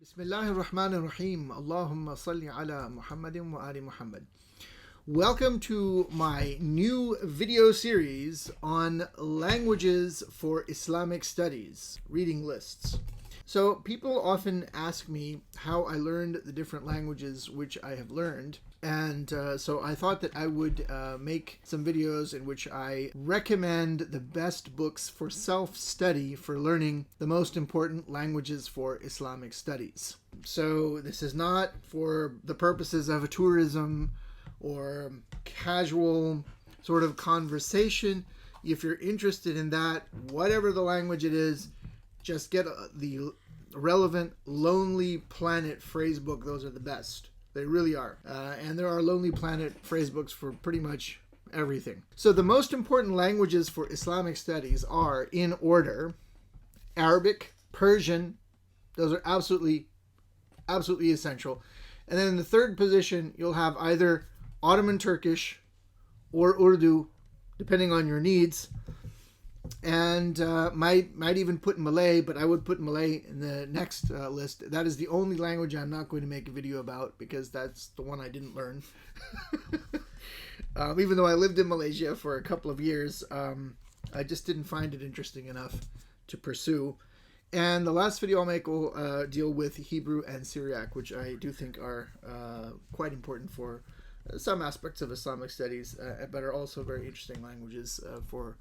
Bismillahir Rahmanir Rahim. Allahumma salli ala Muhammadin wa ali Muhammad. Welcome to my new video series on languages for Islamic studies, reading lists. So people often ask me how I learned the different languages which I have learned. And so I thought that I would make some videos in which I recommend the best books for self-study for learning the most important languages for Islamic studies. So this is not for the purposes of a tourism or casual sort of conversation. If you're interested in that, whatever the language it is, just get the relevant Lonely Planet phrase book. Those are the best. They really are. And there are Lonely Planet phrase books for pretty much everything. So the most important languages for Islamic studies are, in order, Arabic, Persian. Those are absolutely essential. And then in the third position, you'll have either Ottoman Turkish or Urdu, depending on your needs. And might even put Malay, but I would put Malay in the next list. That is the only language I'm not going to make a video about because that's the one I didn't learn. Even though I lived in Malaysia for a couple of years, I just didn't find it interesting enough to pursue. And the last video I'll make will deal with Hebrew and Syriac, which I do think are quite important for some aspects of Islamic studies, but are also very interesting languages for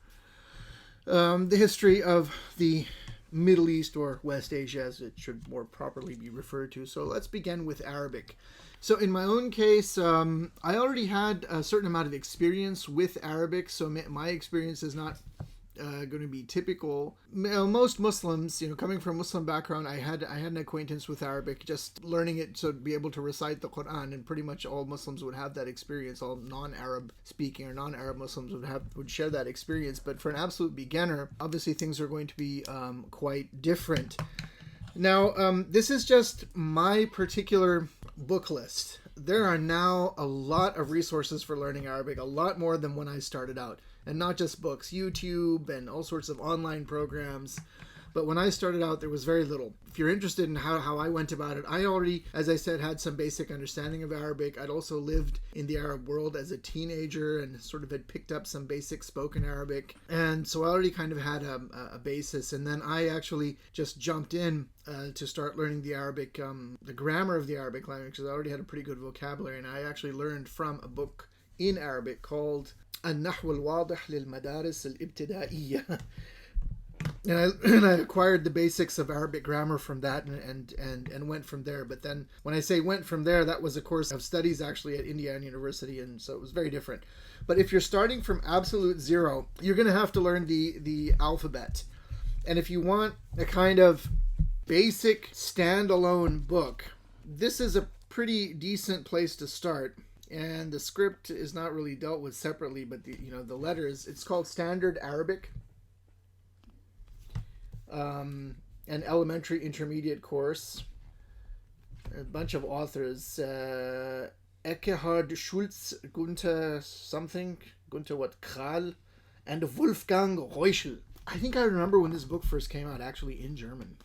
the history of the Middle East, or West Asia as it should more properly be referred to. So let's begin with Arabic. So in my own case, I already had a certain amount of experience with Arabic, so my experience is not going to be typical. Most Muslims, coming from a Muslim background, I had an acquaintance with Arabic, just learning it so to be able to recite the Quran, and pretty much all Muslims would have that experience. All non-Arab speaking or non-Arab Muslims would share that experience. But for an absolute beginner, obviously things are going to be quite different. Now, this is just my particular book list. There are now a lot of resources for learning Arabic, a lot more than when I started out. And not just books, YouTube and all sorts of online programs. But when I started out, there was very little. If you're interested in how I went about it, I already, as I said, had some basic understanding of Arabic. I'd also lived in the Arab world as a teenager and sort of had picked up some basic spoken Arabic. And so I already kind of had a basis. And then I actually just jumped in to start learning the Arabic, the grammar of the Arabic language, because I already had a pretty good vocabulary. And I actually learned from a book in Arabic called النحو الواضح للمدارس الابتدائية. And I acquired the basics of Arabic grammar from that and went from there. But then when I say went from there, that was a course of studies actually at Indiana University, and so it was very different. But if you're starting from absolute zero, you're going to have to learn the alphabet. And if you want a kind of basic standalone book, this is a pretty decent place to start. And the script is not really dealt with separately, but the letters, it's called Standard Arabic, an elementary intermediate course, a bunch of authors, Eckehard, Shultz, Gunther Kral, and Wolfgang Reuschel. I think I remember when this book first came out actually in German,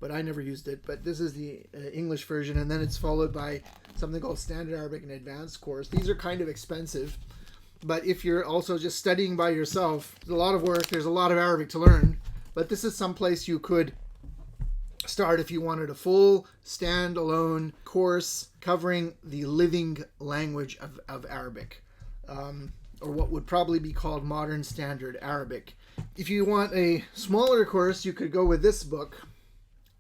but I never used it. But this is the English version, and then it's followed by something called Standard Arabic and Advanced course. These are kind of expensive, but if you're also just studying by yourself, there's a lot of work, there's a lot of Arabic to learn, but this is some place you could start if you wanted a full standalone course covering the living language of Arabic, or what would probably be called Modern Standard Arabic. If you want a smaller course, you could go with this book.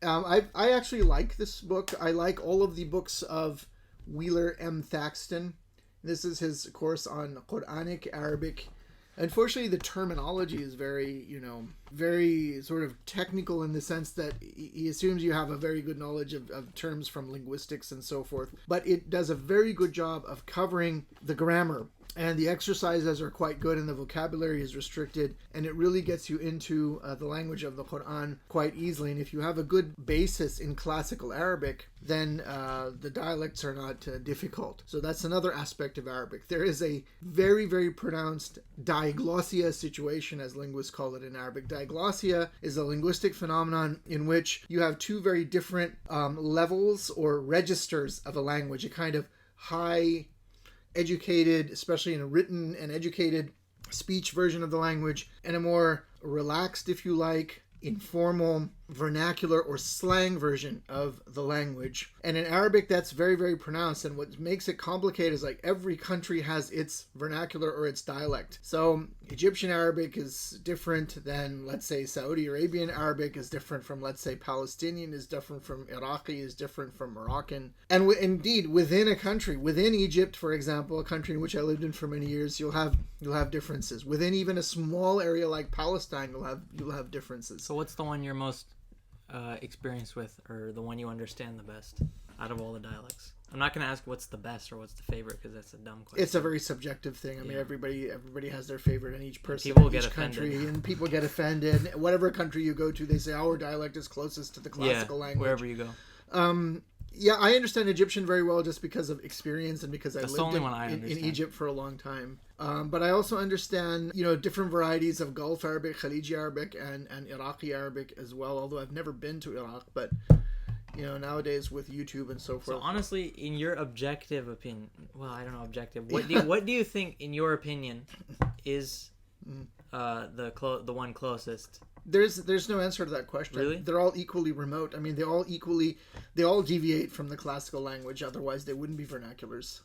I actually like this book. I like all of the books of Wheeler M. Thackston. This is his course on Koranic Arabic. Unfortunately, the terminology is very sort of technical in the sense that he assumes you have a very good knowledge of terms from linguistics and so forth. But it does a very good job of covering the grammar. And the exercises are quite good, and the vocabulary is restricted, and it really gets you into the language of the Quran quite easily. And if you have a good basis in classical Arabic, then the dialects are not difficult. So that's another aspect of Arabic. There is a very, very pronounced diglossia situation, as linguists call it in Arabic. diglossia is a linguistic phenomenon in which you have two very different levels or registers of a language. A kind of high educated, especially in a written and educated speech version of the language, and a more relaxed, if you like, informal, vernacular or slang version of the language. And in Arabic, that's very, very pronounced. And what makes it complicated is like every country has its vernacular or its dialect. So Egyptian Arabic is different than, let's say, Saudi Arabian Arabic is different from, let's say, Palestinian is different from Iraqi, is different from Moroccan. And indeed, within a country, within Egypt, for example, a country in which I lived in for many years, you'll have differences. Within even a small area like Palestine, you'll have differences. So what's the one you're most experienced with, or the one you understand the best out of all the dialects? I'm not going to ask what's the best or what's the favorite, because that's a dumb question. It's a very subjective thing. I mean, everybody has their favorite, and each person, people in get each country, offended. and people get offended. Whatever country you go to, they say our dialect is closest to the classical language. Wherever you go. Yeah, I understand Egyptian very well just because of experience and because I lived in Egypt for a long time. But I also understand, different varieties of Gulf Arabic, Khaliji Arabic, and Iraqi Arabic as well, although I've never been to Iraq. But, nowadays with YouTube and so forth. So honestly, in your objective opinion, well, I don't know objective, what do you think, in your opinion, is the one closest? There's no answer to that question. Really? They're all equally remote. I mean, they all deviate from the classical language. Otherwise, they wouldn't be vernaculars.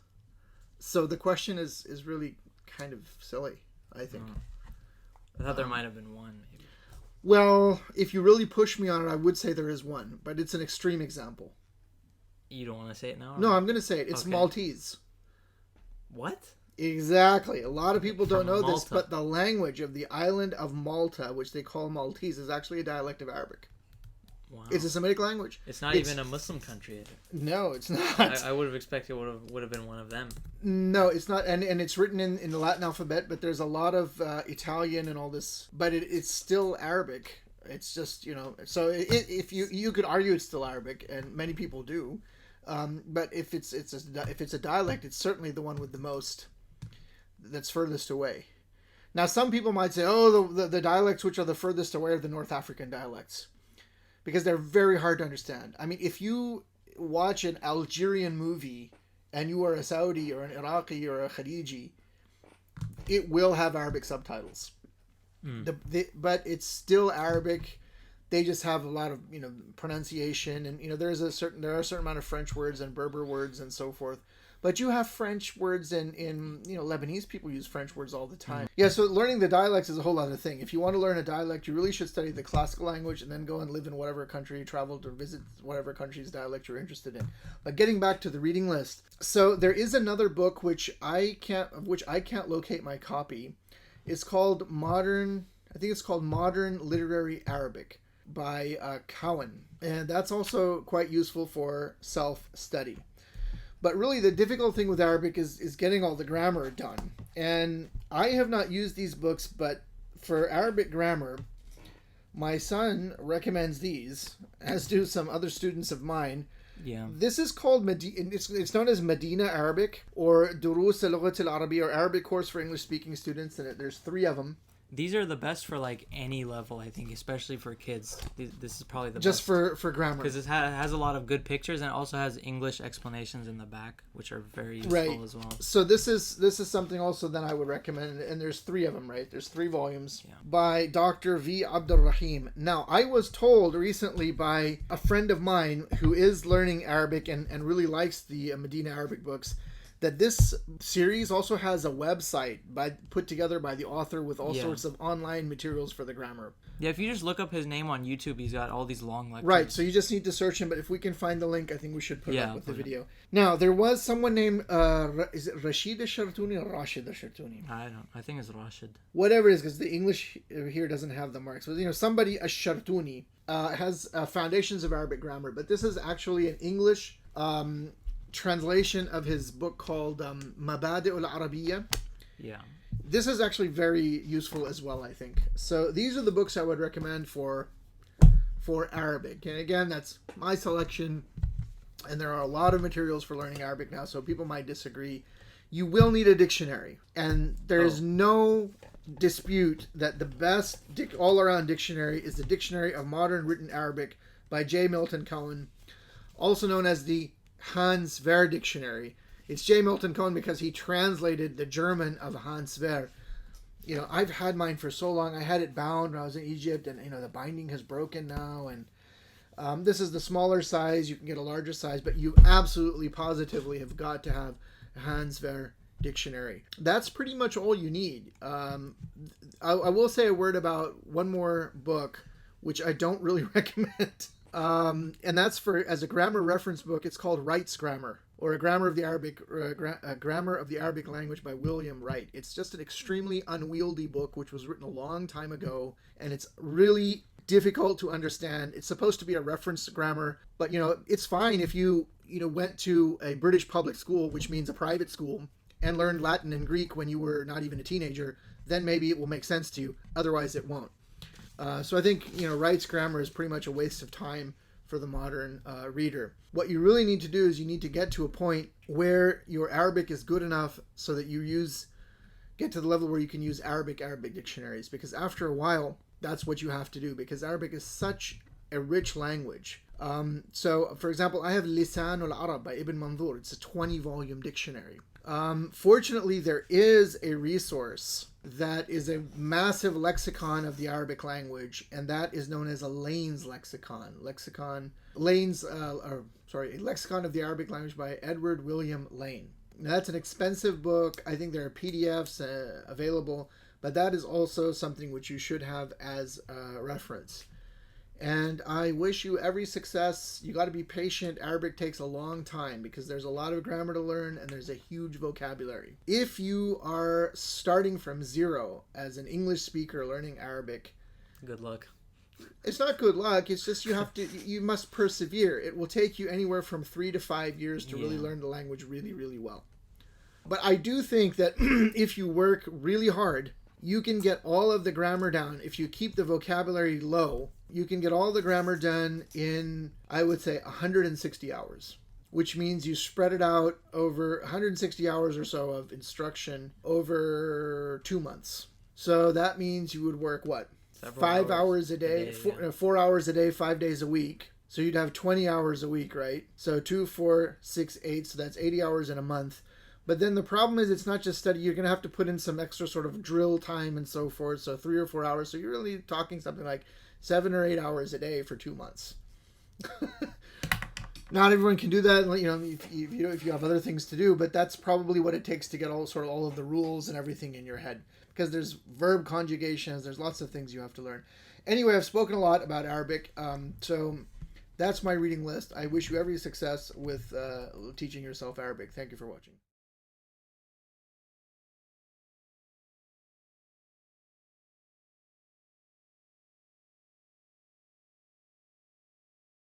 So the question is really kind of silly, I think. I thought there might have been one, maybe. Well, if you really push me on it, I would say there is one, but it's an extreme example. You don't want to say it now? Or? No, I'm going to say it. It's Maltese. What? Exactly. A lot of people don't know Malta. this, but the language of the island of Malta, which they call Maltese, is actually a dialect of Arabic. Wow. It's a Semitic language. It's not even a Muslim country. No, it's not. I would have expected would have been one of them. No, it's not, and it's written in the Latin alphabet, but there's a lot of Italian and all this, but it's still Arabic. It's just, so if you could argue it's still Arabic, and many people do, but if it's a dialect, it's certainly the one with the most, that's furthest away. Now, some people might say, the dialects which are the furthest away are the North African dialects, because they're very hard to understand. I mean, if you watch an Algerian movie and you are a Saudi or an Iraqi or a Khaliji, it will have Arabic subtitles. But it's still Arabic. They just have a lot of pronunciation, and there are a certain amount of French words and Berber words and so forth. But you have French words in Lebanese people use French words all the time. Yeah, so learning the dialects is a whole other thing. If you want to learn a dialect, you really should study the classical language and then go and live in whatever country you traveled or visit whatever country's dialect you're interested in. But getting back to the reading list. So there is another book of which I can't locate my copy. It's called Modern Literary Arabic by Cowan. And that's also quite useful for self-study. But really, the difficult thing with Arabic is getting all the grammar done. And I have not used these books, but for Arabic grammar, my son recommends these, as do some other students of mine. Yeah. This is called, it's known as Medina Arabic, or Durus al-Lughat al-Arabiya, or Arabic course for English-speaking students, and there's 3 of them. These are the best for any level, I think, especially for kids. This is probably the best. Just for grammar. Because it has a lot of good pictures, and it also has English explanations in the back, which are very useful as well. So this is something also that I would recommend, and there's 3 of them, right? There's 3 volumes by Dr. V. Abdul Rahim. Now, I was told recently by a friend of mine who is learning Arabic and really likes the Medina Arabic books, that this series also has a website put together by the author with all sorts of online materials for the grammar. Yeah, if you just look up his name on YouTube, he's got all these long lectures. Right, so you just need to search him, but if we can find the link, I think we should put it up with the video. Now, there was someone named, is it Rashid al-Shartuni or Rashid al-Shartuni? I think it's Rashid. Whatever it is, because the English here doesn't have the marks. But, somebody, al-Shartuni, has Foundations of Arabic Grammar, but this is actually an English translation of his book called Mabadi' al-Arabiya. Yeah. This is actually very useful as well, I think. So these are the books I would recommend for Arabic. And again, that's my selection. And there are a lot of materials for learning Arabic now, so people might disagree. You will need a dictionary. And there is no dispute that the best all-around dictionary is the Dictionary of Modern Written Arabic by J. Milton Cohen, also known as the Hans Wehr Dictionary. It's J. Milton Cohen because he translated the German of Hans Wehr. You know, I've had mine for so long. I had it bound when I was in Egypt, and, you know, the binding has broken now, and this is the smaller size. You can get a larger size, but you absolutely, positively have got to have a Hans Wehr dictionary. That's pretty much all you need. I will say a word about one more book, which I don't really recommend. And that's as a grammar reference book. It's called Wright's Grammar, or a Grammar of the Arabic Language by William Wright. It's just an extremely unwieldy book, which was written a long time ago, and it's really difficult to understand. It's supposed to be a reference grammar, but, you know, it's fine if you went to a British public school, which means a private school, and learned Latin and Greek when you were not even a teenager. Then maybe it will make sense to you. Otherwise, it won't. So I think, you know, Wright's Grammar is pretty much a waste of time for the modern reader. What you really need to do is you need to get to a point where your Arabic is good enough so that you get to the level where you can use Arabic dictionaries, because after a while, that's what you have to do, because Arabic is such a rich language. So, for example, I have Lisan al-Arab by Ibn Manzur. It's a 20-volume dictionary. Fortunately, there is a resource that is a massive lexicon of the Arabic language, and that is known as a Lane's lexicon. A lexicon of the Arabic language by Edward William Lane. Now, that's an expensive book. I think there are PDFs available, but that is also something which you should have as a reference. And I wish you every success. You got to be patient. Arabic takes a long time because there's a lot of grammar to learn and there's a huge vocabulary. If you are starting from zero as an English speaker learning Arabic, good luck. It's not good luck. It's just you must persevere. It will take you anywhere from 3 to 5 years to really learn the language really, really well. But I do think that if you work really hard, you can get all of the grammar down. If you keep the vocabulary low, you can get all the grammar done in, I would say, 160 hours, which means you spread it out over 160 hours or so of instruction over 2 months. So that means you would work, what? 5 hours a day, 4 hours a day, 5 days a week. So you'd have 20 hours a week, right? So 2, 4, 6, 8. So that's 80 hours in a month. But then the problem is it's not just study. You're going to have to put in some extra sort of drill time and so forth. So 3 or 4 hours. So you're really talking something like 7 or 8 hours a day for 2 months. Not everyone can do that, you know, if you have other things to do, but that's probably what it takes to get all of the rules and everything in your head, because there's verb conjugations, there's lots of things you have to learn. Anyway, I've spoken a lot about Arabic, so that's my reading list. I wish you every success with teaching yourself Arabic. Thank you for watching.